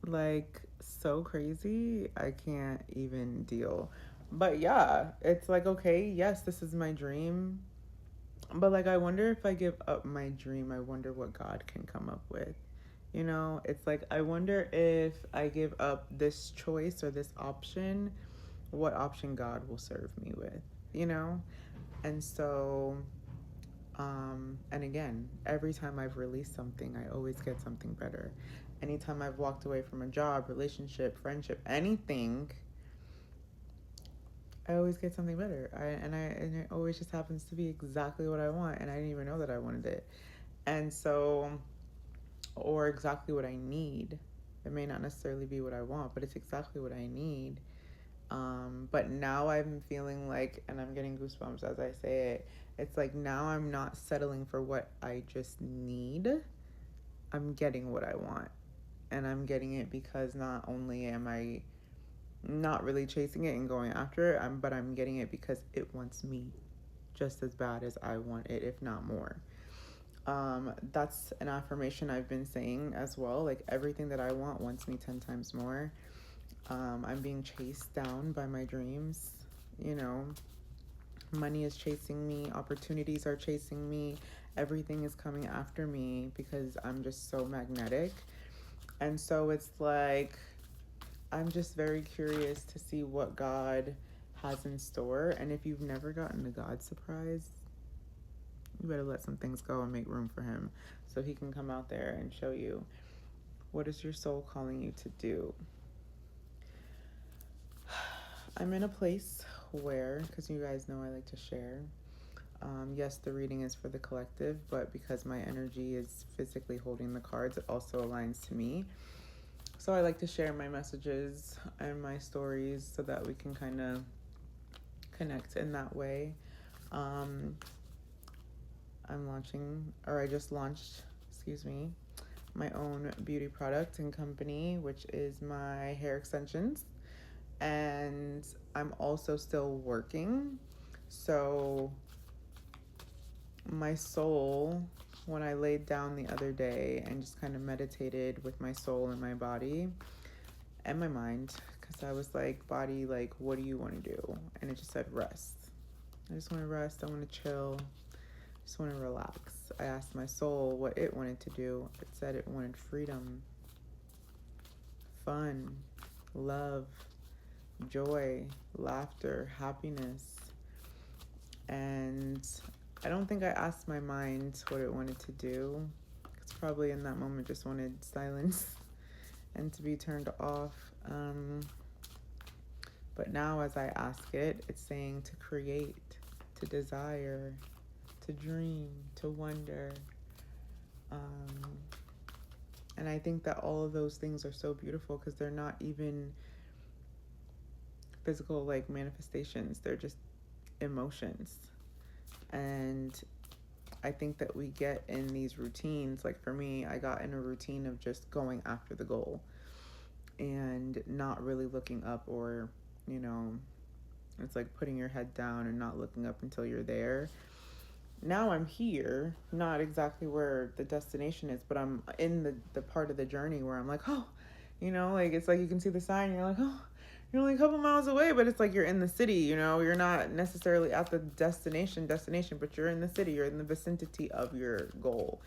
Like, so crazy. I can't even deal. But yeah, it's like, okay, yes, this is my dream. But like, I wonder if I give up my dream, I wonder what God can come up with. You know, it's like, I wonder if I give up this choice or this option, what option God will serve me with, you know? And so, and again, every time I've released something, I always get something better. Anytime I've walked away from a job, relationship, friendship, anything, I always get something better. And it always just happens to be exactly what I want, and I didn't even know that I wanted it. And so, or exactly what I need. It may not necessarily be what I want, but it's exactly what I need. But now I'm feeling like, and I'm getting goosebumps as I say it, it's like now I'm not settling for what I just need. I'm getting what I want. And I'm getting it because not only am I not really chasing it and going after it, but I'm getting it because it wants me just as bad as I want it, if not more. That's an affirmation I've been saying as well. Like, everything that I want wants me 10 times more. I'm being chased down by my dreams. You know, money is chasing me, opportunities are chasing me, everything is coming after me because I'm just so magnetic. And so it's like, I'm just very curious to see what God has in store. And if you've never gotten a God surprise, you better let some things go and make room for him so he can come out there and show you what is your soul calling you to do. I'm in a place where, because you guys know I like to share, yes, the reading is for the collective, but because my energy is physically holding the cards, it also aligns to me. So I like to share my messages and my stories so that we can kind of connect in that way. Um, I just launched, excuse me, my own beauty product and company, which is my hair extensions. And I'm also still working. So my soul, when I laid down the other day and just kind of meditated with my soul and my body and my mind, because I was like, body, like, what do you want to do? And it just said rest. I just want to rest. I want to chill. I just want to relax. I asked my soul what it wanted to do. It said it wanted freedom, fun, love, joy, laughter, happiness. And I don't think I asked my mind what it wanted to do. It's probably in that moment just wanted silence and to be turned off. But now as I ask it, it's saying to create, to desire, to dream, to wonder. Um, and I think that all of those things are so beautiful because they're not even physical like manifestations. They're just emotions. And I think that we get in these routines. Like for me, I got in a routine of just going after the goal and not really looking up, or, you know, it's like putting your head down and not looking up until you're there. Now I'm here, not exactly where the destination is, but I'm in the part of the journey where I'm like, oh, you know, like it's like you can see the sign and you're like, oh, you're only a couple miles away, but it's like you're in the city, you know, you're not necessarily at the destination, but you're in the city, you're in the vicinity of your goal.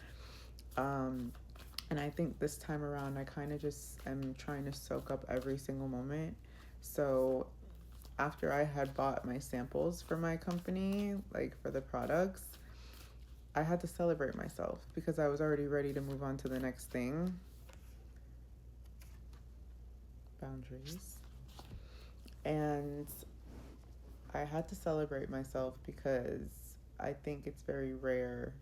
Um, and I think this time around, I kind of just am trying to soak up every single moment. So after I had bought my samples for my company, like for the products, I had to celebrate myself because I was already ready to move on to the next thing. Boundaries. And I had to celebrate myself because I think it's very rare,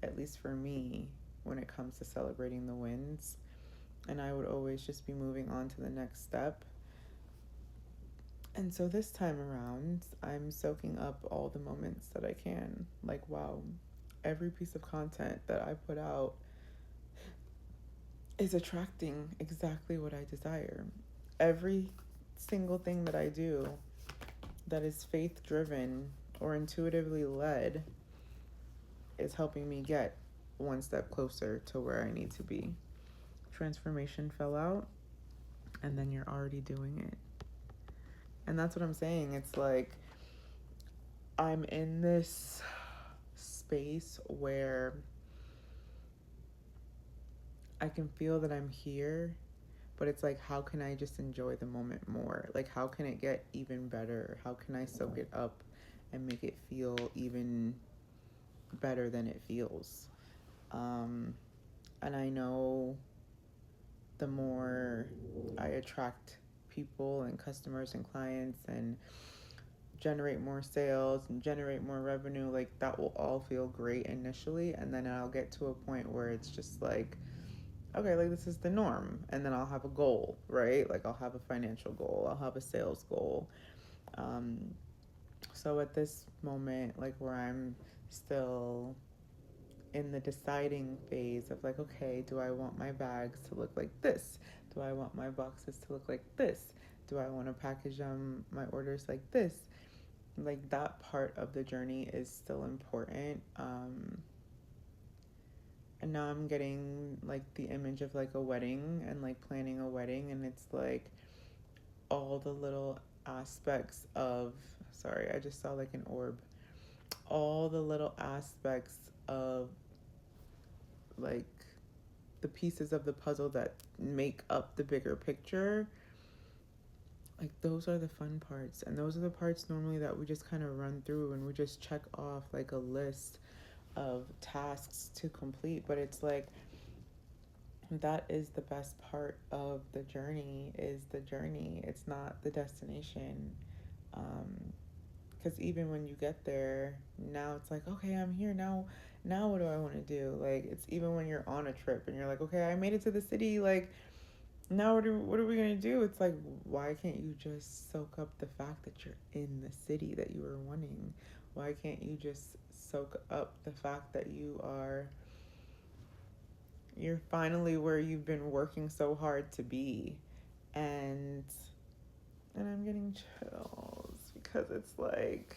at least for me, when it comes to celebrating the wins. And I would always just be moving on to the next step. And so this time around, I'm soaking up all the moments that I can. Like, wow, every piece of content that I put out is attracting exactly what I desire. Every single thing that I do that is faith driven or intuitively led is helping me get one step closer to where I need to be. Transformation fell out. and then you're already doing it. And that's what I'm saying. It's like I'm in this space where I can feel that I'm here, but it's like, how can I just enjoy the moment more? Like, how can it get even better? How can I soak it up and make it feel even better than it feels? And I know the more I attract people and customers and clients and generate more sales and generate more revenue, like that will all feel great initially, and then I'll get to a point where it's just like, okay, like this is the norm, and then I'll have a goal, right? Like I'll have a financial goal, I'll have a sales goal. um, so at this moment, like where I'm still in the deciding phase of like, okay, do I want my bags to look like this? Do I want my boxes to look like this? Do I want to package my orders like this? Like that part of the journey is still important. And now I'm getting like the image of like a wedding and like planning a wedding, and it's like all the little aspects of, sorry, I just saw like an orb, all the little aspects of like the pieces of the puzzle that make up the bigger picture. Like those are the fun parts, and those are the parts normally that we just kind of run through and we just check off like a list of tasks to complete. But it's like that is the best part of the journey, is the journey. It's not the destination. Because even when you get there, now it's like, okay, I'm here now. Now what do I want to do? Like it's even when you're on a trip and you're like, okay, I made it to the city. Like now what are we gonna do? It's like, why can't you just soak up the fact that you're in the city that you were wanting? Why can't you just soak up the fact that you're finally where you've been working so hard to be? And I'm getting chills because it's like,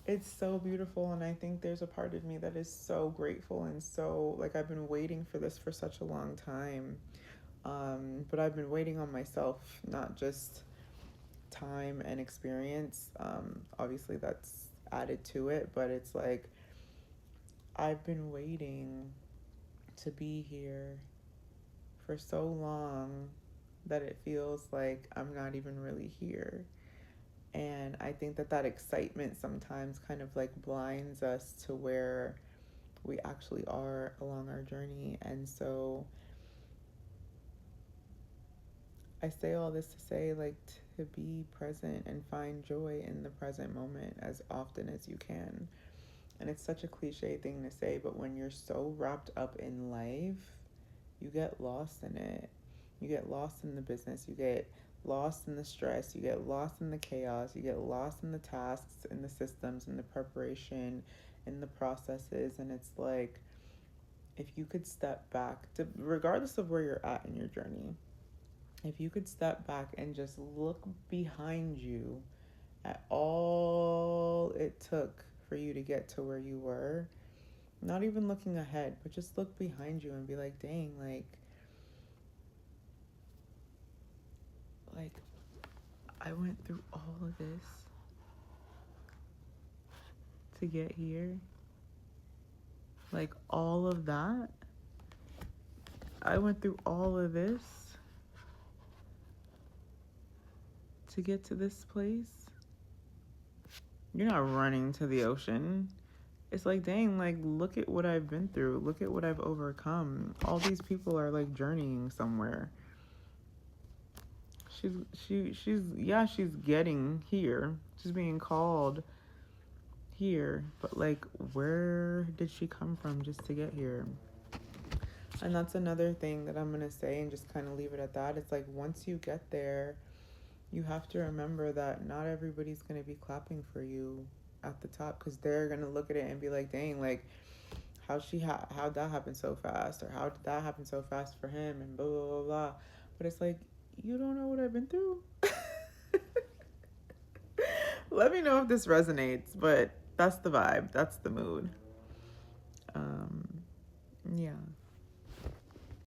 it's so beautiful, and I think there's a part of me that is so grateful and so like I've been waiting for this for such a long time. But I've been waiting on myself, not just time and experience. Obviously that's added to it, but it's like I've been waiting to be here for so long that it feels like I'm not even really here. And I think that excitement sometimes kind of like blinds us to where we actually are along our journey. And so I say all this to say, like, to be present and find joy in the present moment as often as you can. And it's such a cliche thing to say, but when you're so wrapped up in life, you get lost in it. You get lost in the business. You get lost in the stress. You get lost in the chaos. You get lost in the tasks, in the systems, in the preparation, in the processes. And it's like, if you could step back, regardless of where you're at in your journey, if you could step back and just look behind you at all it took for you to get to where you were, not even looking ahead, but just look behind you and be like, dang, like I went through all of this to get here. Like all of that. I went through all of this to get to this place. You're not running to the ocean. It's like, dang, like look at what I've been through. Look at what I've overcome. All these people are like journeying somewhere. She's getting here. She's being called here, but like where did she come from just to get here? And that's another thing that I'm gonna say and just kind of leave it at that. It's like once you get there, you have to remember that not everybody's gonna be clapping for you at the top, because they're gonna look at it and be like, dang, like how'd that happen so fast, or how did that happen so fast for him, and blah blah blah blah. But it's like, you don't know what I've been through. Let me know if this resonates, but that's the vibe, that's the mood. Yeah.